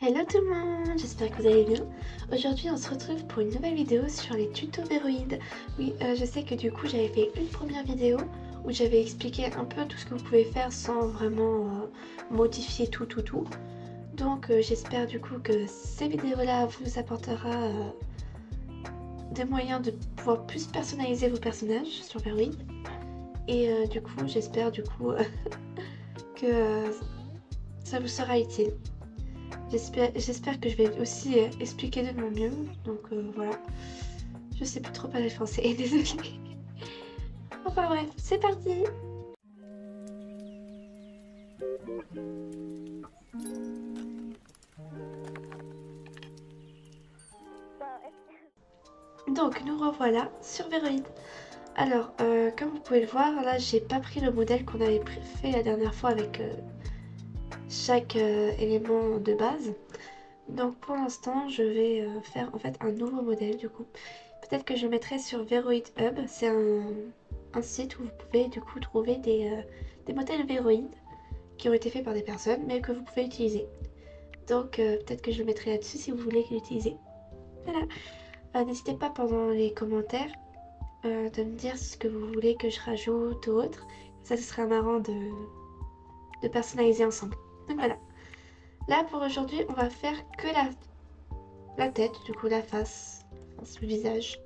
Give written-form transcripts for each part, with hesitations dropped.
Hello tout le monde, j'espère que vous allez bien. Aujourd'hui on se retrouve pour une nouvelle vidéo sur les tutos Véroïde. Oui, je sais que du coup j'avais fait une première vidéo où j'avais expliqué un peu tout ce que vous pouvez faire sans vraiment modifier tout. Donc j'espère du coup que ces vidéos-là vous apportera des moyens de pouvoir plus personnaliser vos personnages sur Véroïde. Et du coup j'espère que ça vous sera utile. J'espère que je vais aussi expliquer de mon mieux. Donc voilà. Je sais plus trop parler français. Désolée. Enfin bref, c'est parti. Donc nous revoilà sur Véroïde. Alors, comme vous pouvez le voir, là j'ai pas pris le modèle qu'on avait fait la dernière fois avec chaque élément de base. Donc pour l'instant, je vais faire en fait un nouveau modèle du coup. Peut-être que je le mettrai sur Véroïde Hub. C'est un site où vous pouvez du coup trouver des modèles Véroïde qui ont été faits par des personnes mais que vous pouvez utiliser. Donc peut-être que je le mettrai là-dessus si vous voulez l'utiliser. Voilà. N'hésitez pas pendant les commentaires de me dire ce que vous voulez que je rajoute ou autre. Ça, ce sera marrant de personnaliser ensemble. Donc voilà. Là, pour aujourd'hui, on va faire que la tête, du coup la face, le visage,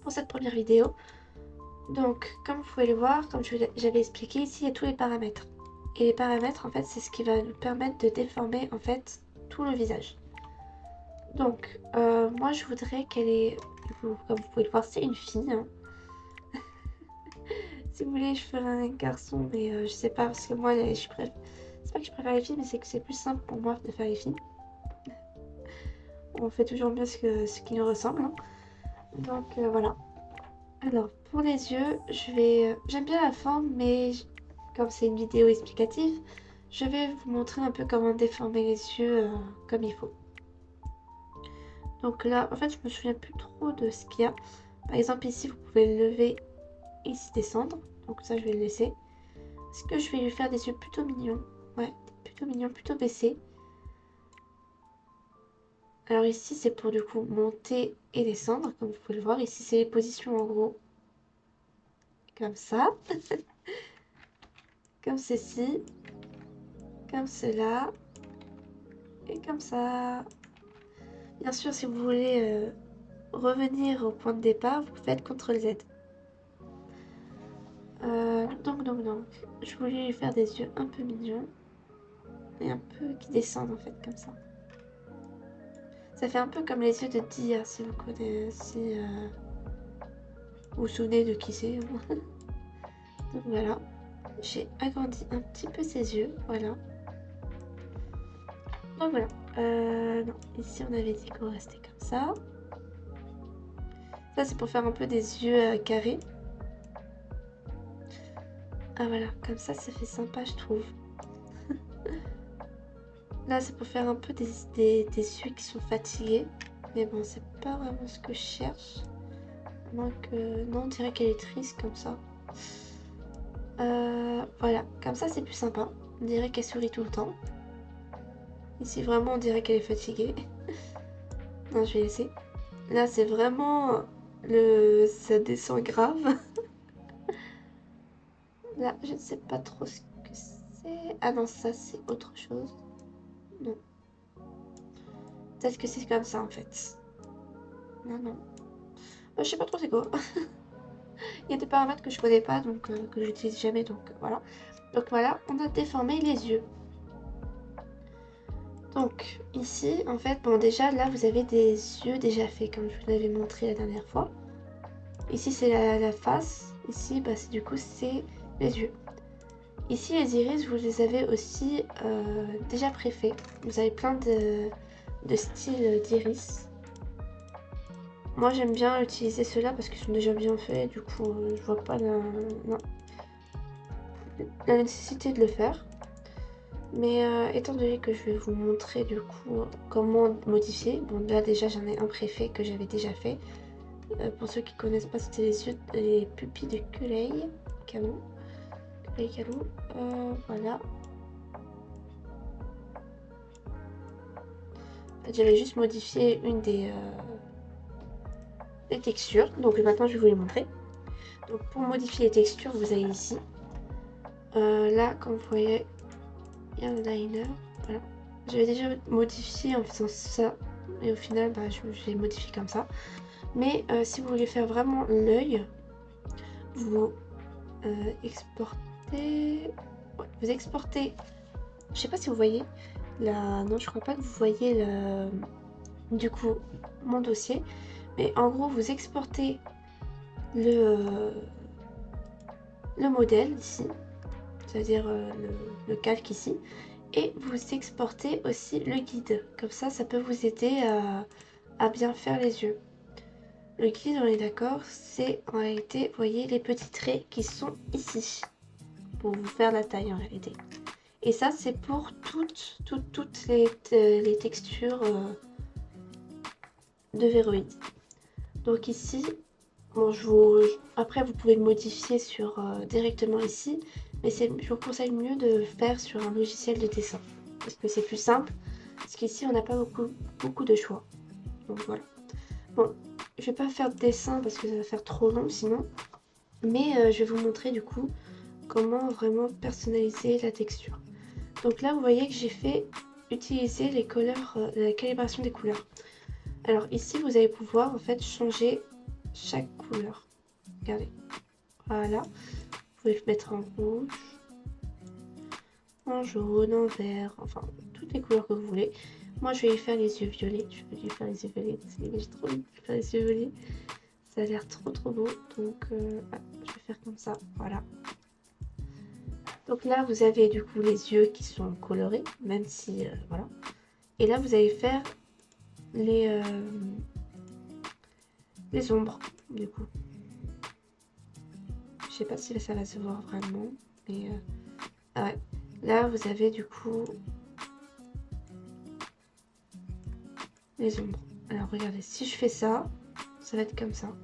pour cette première vidéo. Donc, comme vous pouvez le voir, comme j'avais expliqué, ici, il y a tous les paramètres. Et les paramètres, en fait, c'est ce qui va nous permettre de déformer, en fait, tout le visage. Donc, moi, je voudrais qu'elle ait... Comme vous pouvez le voir, c'est une fille. Hein. Si vous voulez, je ferai un garçon, mais je sais pas, parce que moi, c'est pas que je préfère les filles, mais c'est que c'est plus simple pour moi de faire les filles. On fait toujours mieux ce qui nous ressemble. Hein. Donc, voilà. Alors, pour les yeux, j'aime bien la forme, mais comme c'est une vidéo explicative, je vais vous montrer un peu comment déformer les yeux comme il faut. Donc là, en fait, je me souviens plus trop de ce qu'il y a. Par exemple, ici, vous pouvez le lever et ici descendre. Donc ça, je vais le laisser. Est-ce que je vais lui faire des yeux plutôt mignons? Ouais, plutôt mignons, plutôt baissés. Alors ici, c'est pour du coup monter et descendre, comme vous pouvez le voir. Ici, c'est les positions en gros. Comme ça. Comme ceci. Comme cela. Et comme ça. Bien sûr, si vous voulez revenir au point de départ, vous faites CTRL Z. Donc. Je voulais lui faire des yeux un peu mignons. Et un peu qui descendent en fait, comme ça. Ça fait un peu comme les yeux de Dia, si vous connaissez. Vous vous souvenez de qui c'est. Donc voilà. J'ai agrandi un petit peu ses yeux. Voilà. Donc voilà. Non, ici on avait dit qu'on restait comme ça. Ça c'est pour faire un peu des yeux carrés. Ah voilà, comme ça fait sympa je trouve. Là c'est pour faire un peu des yeux qui sont fatigués. Mais bon, c'est pas vraiment ce que je cherche. À moins que... Non, on dirait qu'elle est triste comme ça. Voilà, comme ça c'est plus sympa. On dirait qu'elle sourit tout le temps. Ici vraiment on dirait qu'elle est fatiguée. Non, je vais laisser. Là c'est vraiment... Ça descend grave. Là, je ne sais pas trop ce que c'est. Ah non, ça c'est autre chose. Non. Peut-être que c'est comme ça en fait. Non. Je sais pas trop c'est quoi. Il y a des paramètres que je connais pas, donc que j'utilise jamais, donc voilà. Donc voilà, on a déformé les yeux. Donc ici, en fait, bon déjà là vous avez des yeux déjà faits, comme je vous l'avais montré la dernière fois. Ici c'est la face, ici bah, du coup c'est les yeux. Ici les iris, vous les avez aussi déjà préfaits. Vous avez plein de styles d'iris. Moi j'aime bien utiliser ceux-là parce qu'ils sont déjà bien faits, du coup je vois pas la nécessité de le faire. Mais étant donné que je vais vous montrer du coup comment modifier, bon là déjà j'en ai un préfet que j'avais déjà fait. Pour ceux qui connaissent pas, c'était les pupilles de Kulei Kalou. Voilà. j'avais juste modifié une des textures. Donc maintenant, je vais vous les montrer. Donc pour modifier les textures, vous allez ici. Là, comme vous voyez, il y a un liner. Voilà. J'avais déjà modifié en faisant ça. Et au final, bah, je l'ai modifié comme ça. Mais si vous voulez faire vraiment l'œil, vous exportez... Ouais, vous exportez... Je sais pas si vous voyez la... Non, je crois pas que vous voyez le... du coup mon dossier. Mais en gros, vous exportez le modèle ici. C'est-à-dire le calque ici. Et vous exportez aussi le guide. Comme ça peut vous aider à bien faire les yeux. Le guide, on est d'accord, c'est en réalité, vous voyez, les petits traits qui sont ici. Pour vous faire la taille en réalité. Et ça, c'est pour toutes les textures de Veroid. Donc ici, bon, après vous pouvez le modifier sur, directement ici. Mais je vous conseille mieux de le faire sur un logiciel de dessin. Parce que c'est plus simple. Parce qu'ici, on n'a pas beaucoup de choix. Donc voilà. Bon, je vais pas faire de dessin parce que ça va faire trop long sinon. Mais je vais vous montrer du coup comment vraiment personnaliser la texture. Donc là, vous voyez que j'ai fait utiliser les couleurs, la calibration des couleurs. Alors ici, vous allez pouvoir en fait changer chaque couleur. Regardez. Voilà. Vous pouvez le mettre en rouge, en jaune, en vert, enfin toutes les couleurs que vous voulez. Moi, je vais y faire les yeux violets. Je vais lui faire les yeux violets. J'ai trop envie de faire les yeux violets. Ça a l'air trop beau. Donc, je vais faire comme ça. Voilà. Donc là, vous avez du coup les yeux qui sont colorés, même si, voilà. Et là, vous allez faire les ombres, du coup. Je sais pas si ça va se voir vraiment, mais... Ah ouais. Là, vous avez du coup les ombres. Alors, regardez, si je fais ça, ça va être comme ça.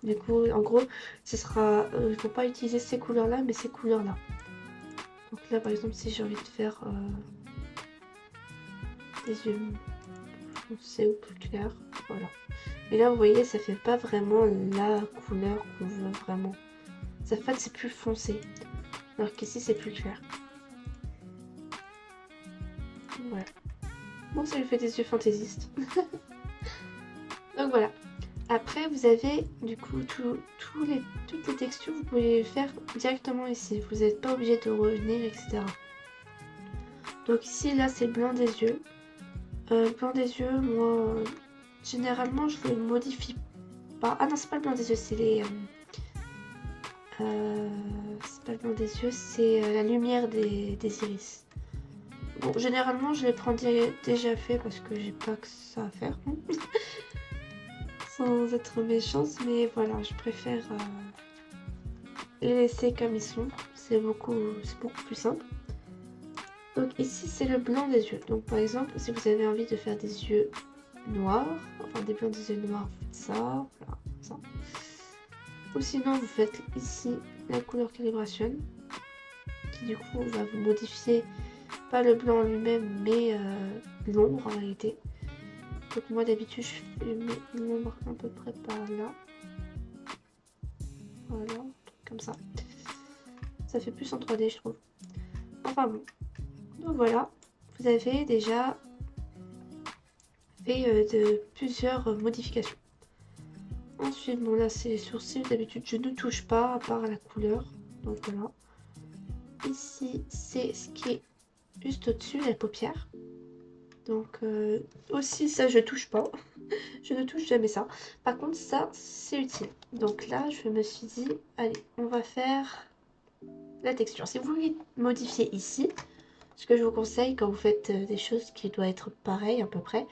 Du coup, en gros, ce sera... il ne faut pas utiliser ces couleurs-là, mais ces couleurs-là. Donc là, par exemple, si j'ai envie de faire des yeux foncés ou plus clairs, voilà. Et là, vous voyez, ça fait pas vraiment la couleur qu'on veut vraiment. Ça fait, c'est plus foncé. Alors qu'ici, c'est plus clair. Voilà. Bon, ça lui fait des yeux fantaisistes. Donc voilà. Après, vous avez du coup toutes les textures, vous pouvez les faire directement ici. Vous n'êtes pas obligé de revenir, etc. Donc ici, là, c'est le blanc des yeux. Le blanc des yeux, moi, généralement, je le modifie pas. Ah non, c'est pas le blanc des yeux, c'est les... c'est pas le blanc des yeux, c'est la lumière des iris. Bon, généralement, je les prends déjà fait parce que j'ai pas que ça à faire. Sans être méchante, mais voilà, je préfère les laisser comme ils sont. C'est beaucoup plus simple. Donc ici, c'est le blanc des yeux. Donc par exemple, si vous avez envie de faire des yeux noirs, enfin des blancs des yeux noirs, vous faites ça, voilà, ça. Ou sinon, vous faites ici la couleur calibration, qui du coup va vous modifier pas le blanc lui-même, mais l'ombre en réalité. Donc moi d'habitude, je mets l'ombre à peu près par là. Voilà, un truc comme ça. Ça fait plus en 3D, je trouve. Enfin bon. Donc voilà, vous avez déjà fait de plusieurs modifications. Ensuite, bon là c'est les sourcils, d'habitude je ne touche pas à part la couleur. Donc voilà. Ici c'est ce qui est juste au-dessus, la paupière. Donc aussi ça je touche pas. Je ne touche jamais ça. Par contre ça c'est utile. Donc là je me suis dit, allez, on va faire la texture. Si vous voulez modifier ici, ce que je vous conseille quand vous faites des choses qui doivent être pareilles à peu près,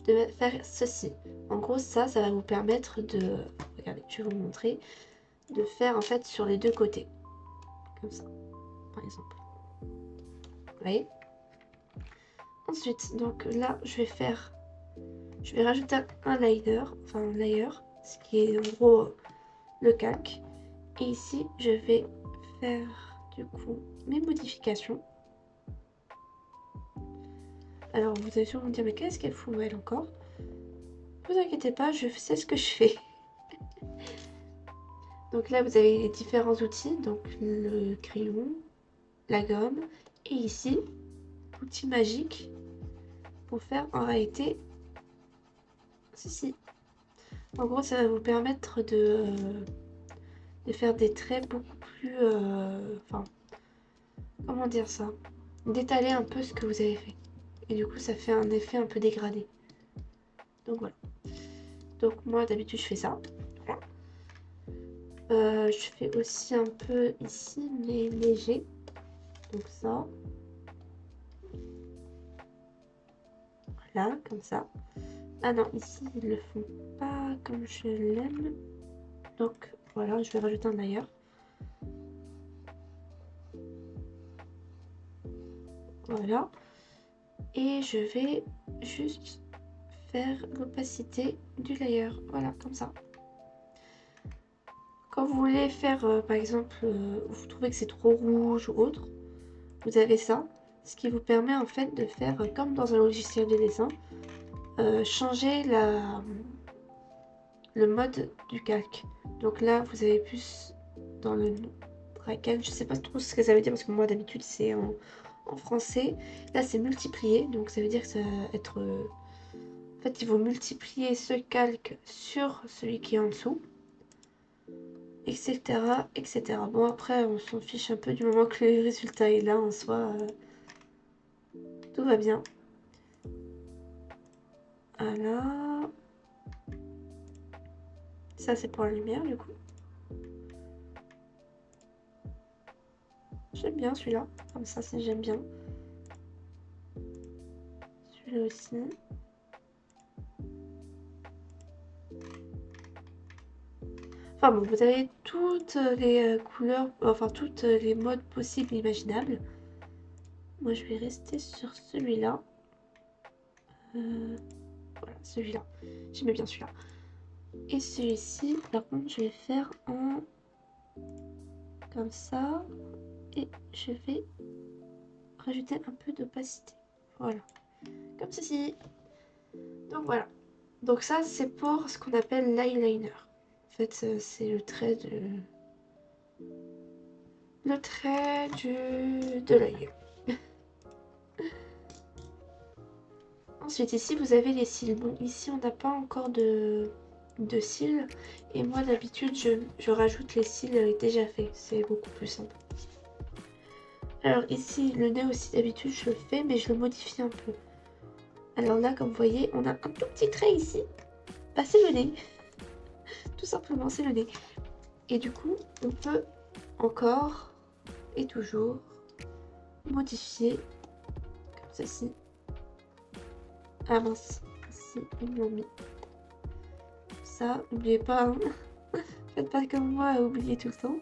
de faire ceci. En gros, ça va vous permettre de... Regardez, je vais vous montrer. De faire en fait sur les deux côtés. Comme ça, par exemple. Vous voyez? Ensuite, donc là, je vais faire... Je vais rajouter un liner, enfin un layer, ce qui est en gros le calque. Et ici, je vais faire du coup mes modifications. Alors vous allez sûrement me dire mais qu'est-ce qu'elle fout elle encore? Ne vous inquiétez pas, je sais ce que je fais. Donc là vous avez les différents outils, donc le crayon, la gomme et ici l'outil magique pour faire en réalité ceci. En gros ça va vous permettre de faire des traits beaucoup plus... enfin, comment dire ça? D'étaler un peu ce que vous avez fait. Et du coup ça fait un effet un peu dégradé. Donc voilà. Donc moi d'habitude je fais ça. Voilà. Je fais aussi un peu ici mais léger. Donc ça. Voilà, comme ça. Ah non, ici ils le font pas comme je l'aime. Donc voilà, je vais rajouter un layer. Voilà. Et je vais juste faire l'opacité du layer. Voilà, comme ça. Quand vous voulez faire, par exemple, vous trouvez que c'est trop rouge ou autre, vous avez ça. Ce qui vous permet en fait de faire, comme dans un logiciel de dessin, changer le mode du calque. Donc là, vous avez plus dans le Draken, je sais pas trop ce que ça veut dire parce que moi d'habitude c'est en français. Là c'est multiplié, donc ça veut dire que ça va être... en fait, il faut multiplier ce calque sur celui qui est en dessous, etc. etc. Bon après, on s'en fiche un peu du moment que le résultat est là en soi. Tout va bien. Voilà. Ça c'est pour la lumière du coup. J'aime bien celui-là. Comme ça, j'aime bien. Celui-là aussi. Enfin bon, vous avez toutes les couleurs, enfin toutes les modes possibles et imaginables. Moi, je vais rester sur celui-là. Voilà, celui-là. J'aimais bien celui-là. Et celui-ci, par contre, je vais faire en... comme ça. Et je vais rajouter un peu d'opacité. Voilà. Comme ceci. Donc voilà. Donc ça, c'est pour ce qu'on appelle l'eyeliner. En fait, c'est le trait de l'œil. Ensuite, ici, vous avez les cils. Bon, ici, on n'a pas encore de cils. Et moi, d'habitude, je rajoute les cils déjà faits. C'est beaucoup plus simple. Alors ici, le nez aussi, d'habitude, je le fais, mais je le modifie un peu. Alors là, comme vous voyez, on a un tout petit trait ici. Bah, c'est le nez. Tout simplement, c'est le nez. Et du coup, on peut encore et toujours modifier comme ceci. Ah mince, ici, ils l'ont mis. Ça, n'oubliez pas, hein. Faites pas comme moi à oublier tout le temps.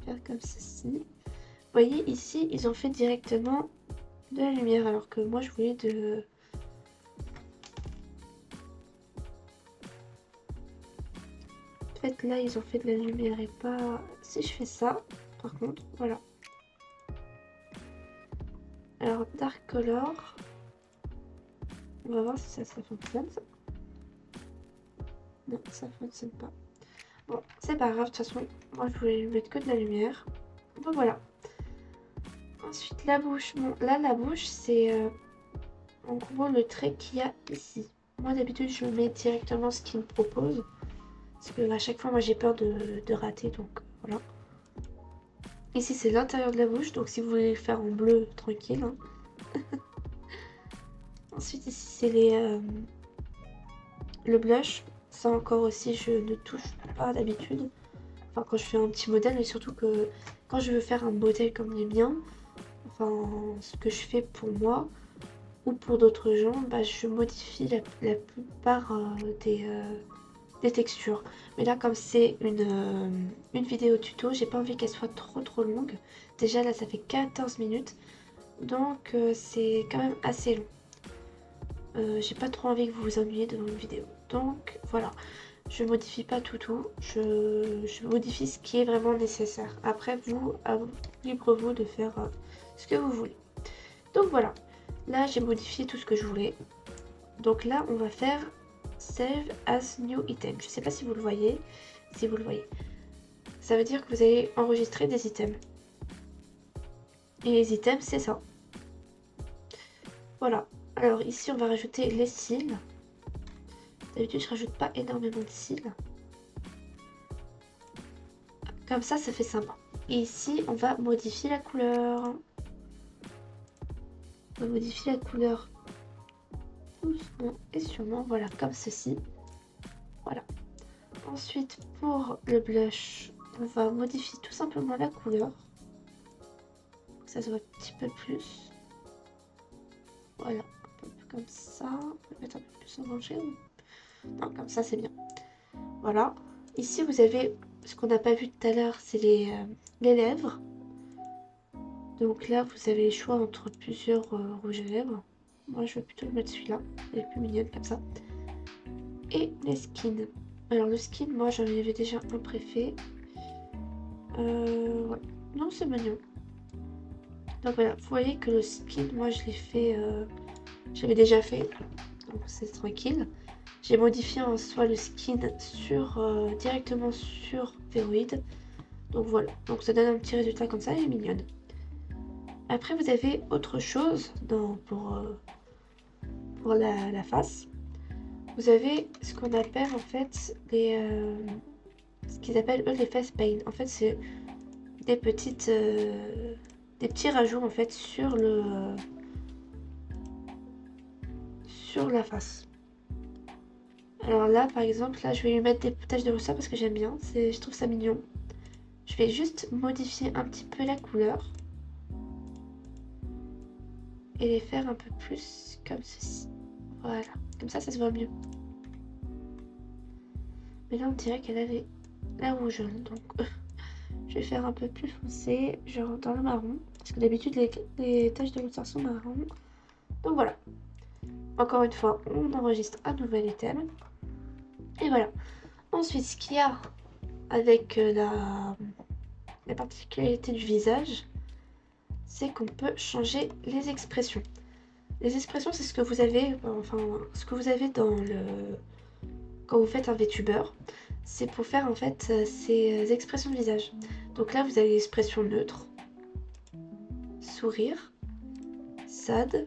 Je vais faire comme ceci. Vous voyez, ici, ils ont fait directement de la lumière, alors que moi, je voulais de... En fait, là, ils ont fait de la lumière et pas... Si je fais ça, par contre, voilà. Alors, Dark Color... On va voir si ça fonctionne, ça. Non, ça fonctionne pas. Bon, c'est pas grave, de toute façon, moi, je voulais lui mettre que de la lumière. Donc, voilà. Ensuite, la bouche. Bon, là, la bouche, c'est en gros le trait qu'il y a ici. Moi, d'habitude, je mets directement ce qu'il me propose. Parce que à chaque fois, moi, j'ai peur de rater, donc voilà. Ici, c'est l'intérieur de la bouche, donc si vous voulez le faire en bleu, tranquille. Hein. Ensuite, ici, c'est le blush. Ça, encore aussi, je ne touche pas d'habitude. Enfin, quand je fais un petit modèle, mais surtout que quand je veux faire un modèle comme les miens, enfin, ce que je fais pour moi ou pour d'autres gens, bah, je modifie la plupart des textures. Mais là, comme c'est une vidéo tuto, j'ai pas envie qu'elle soit trop longue. Déjà, là, ça fait 14 minutes. Donc, c'est quand même assez long. J'ai pas trop envie que vous vous ennuyiez devant une vidéo. Donc, voilà. Je modifie pas tout. Je modifie ce qui est vraiment nécessaire. Après, libre vous de faire ce que vous voulez. Donc voilà, là j'ai modifié tout ce que je voulais. Donc là on va faire Save as new item. Je sais pas si vous le voyez. Si vous le voyez, ça veut dire que vous allez enregistrer des items. Et les items c'est ça. Voilà. Alors ici on va rajouter les cils. D'habitude je rajoute pas énormément de cils. Comme ça fait sympa. Et ici on va modifier la couleur. On va modifier la couleur doucement et sûrement. Voilà, comme ceci. Voilà. Ensuite pour le blush, on va modifier tout simplement la couleur. Ça se voit un petit peu plus. Voilà, un peu comme ça. On va mettre un peu plus orangé. Non, comme ça c'est bien. Voilà. Ici vous avez ce qu'on n'a pas vu tout à l'heure, c'est les lèvres. Donc là vous avez le choix entre plusieurs rouges à lèvres. Moi je vais plutôt le mettre celui-là. Il est plus mignonne comme ça. Et les skins. Alors le skin, moi j'en avais déjà un préfet. Ouais. Non, c'est mignon. Donc voilà, vous voyez que le skin, moi je l'ai fait, je l'avais déjà fait, donc c'est tranquille. J'ai modifié en soi le skin sur directement sur Veroid. Donc voilà, donc ça donne un petit résultat comme ça, elle est mignonne. Après vous avez autre chose pour la face. Vous avez ce qu'on appelle en fait les ce qu'ils appellent eux les face paint. En fait c'est des petites des petits rajouts en fait sur le sur la face. Alors là par exemple là je vais lui mettre des taches de rousseur parce que j'aime bien, je trouve ça mignon. Je vais juste modifier un petit peu la couleur et les faire un peu plus comme ceci. Voilà, comme ça se voit mieux. Mais là on dirait qu'elle a la rougeole, donc je vais faire un peu plus foncé, genre dans le marron. Parce que d'habitude les taches de rousseur sont marron. Donc voilà. Encore une fois, on enregistre un nouvel item. Et voilà. Ensuite, ce qu'il y a avec la particularité du visage, c'est qu'on peut changer les expressions. Les expressions, c'est ce que vous avez, enfin, ce que vous avez dans le... Quand vous faites un VTuber, c'est pour faire en fait ces expressions de visage. Donc là, vous avez l'expression neutre, sourire, sad,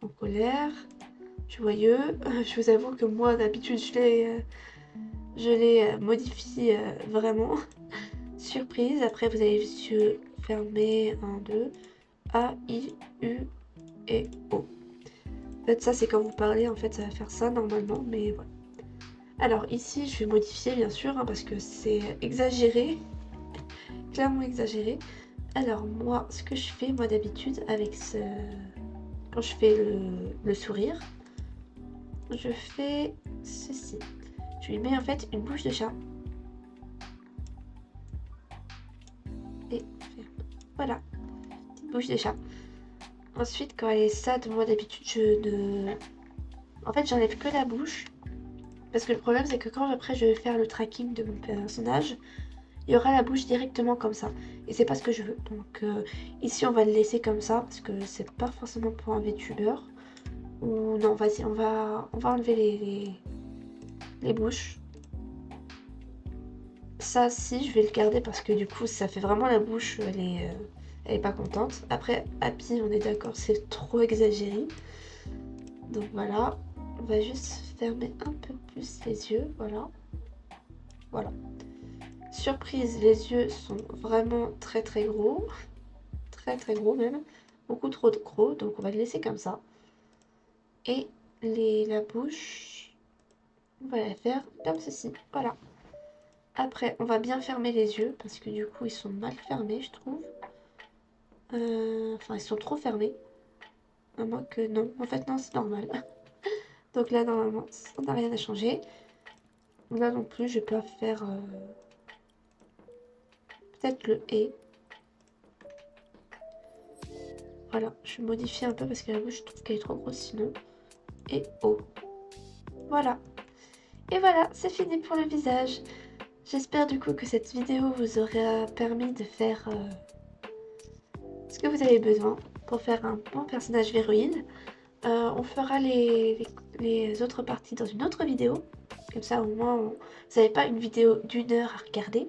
en colère, joyeux. Je vous avoue que moi, d'habitude, je les modifie vraiment. Surprise. Après, vous avez les yeux fermés. 1, 2. A, I, U et O. En fait, ça, c'est quand vous parlez. En fait, ça va faire ça normalement. Mais voilà. Alors, ici, je vais modifier, bien sûr, hein, parce que c'est exagéré. Clairement exagéré. Alors, moi, ce que je fais, moi, d'habitude, avec ce... Quand je fais le sourire, je fais ceci. Je lui mets en fait une bouche de chat. Et voilà, petite bouche de chat. Ensuite, quand elle est sad, moi d'habitude, en fait, j'enlève que la bouche. Parce que le problème, c'est que quand après je vais faire le tracking de mon personnage, il y aura la bouche directement comme ça. Et c'est pas ce que je veux. Donc ici, on va le laisser comme ça, parce que c'est pas forcément pour un VTuber. Ou non, vas-y, on va enlever les bouches. Ça, si, je vais le garder parce que du coup, ça fait vraiment la bouche, elle est pas contente. Après, Happy, on est d'accord, c'est trop exagéré. Donc voilà, on va juste fermer un peu plus les yeux, voilà. Voilà. Surprise, les yeux sont vraiment très très gros. Très très gros même. Beaucoup trop gros, donc on va le laisser comme ça. Et la bouche, on va la faire comme ceci, voilà. Après, on va bien fermer les yeux parce que du coup, ils sont mal fermés, je trouve. Enfin, ils sont trop fermés. À moins que non. En fait, non, c'est normal. Donc là, normalement, on n'a rien à changer. Là non plus, je peux faire peut-être le et. Voilà, je modifie un peu parce que la bouche, je trouve qu'elle est trop grosse sinon. Et O. Voilà. Et voilà, c'est fini pour le visage. J'espère du coup que cette vidéo vous aura permis de faire que vous avez besoin pour faire un bon personnage Véroïde. On fera les autres parties dans une autre vidéo. Comme ça, au moins, vous n'avez pas une vidéo d'1 heure à regarder.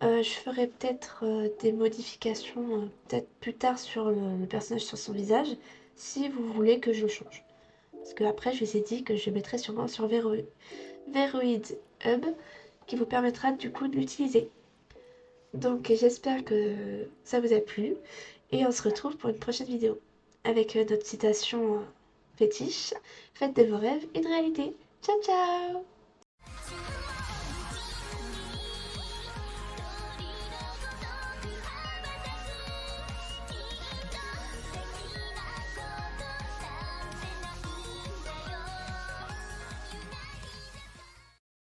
Je ferai peut-être des modifications peut-être plus tard sur le personnage, sur son visage, si vous voulez que je le change. Parce que après, je vous ai dit que je mettrai sûrement sur Veroid Hub, qui vous permettra du coup de l'utiliser. Donc j'espère que ça vous a plu, et on se retrouve pour une prochaine vidéo, avec notre citation fétiche, faites de vos rêves une réalité. Ciao ciao!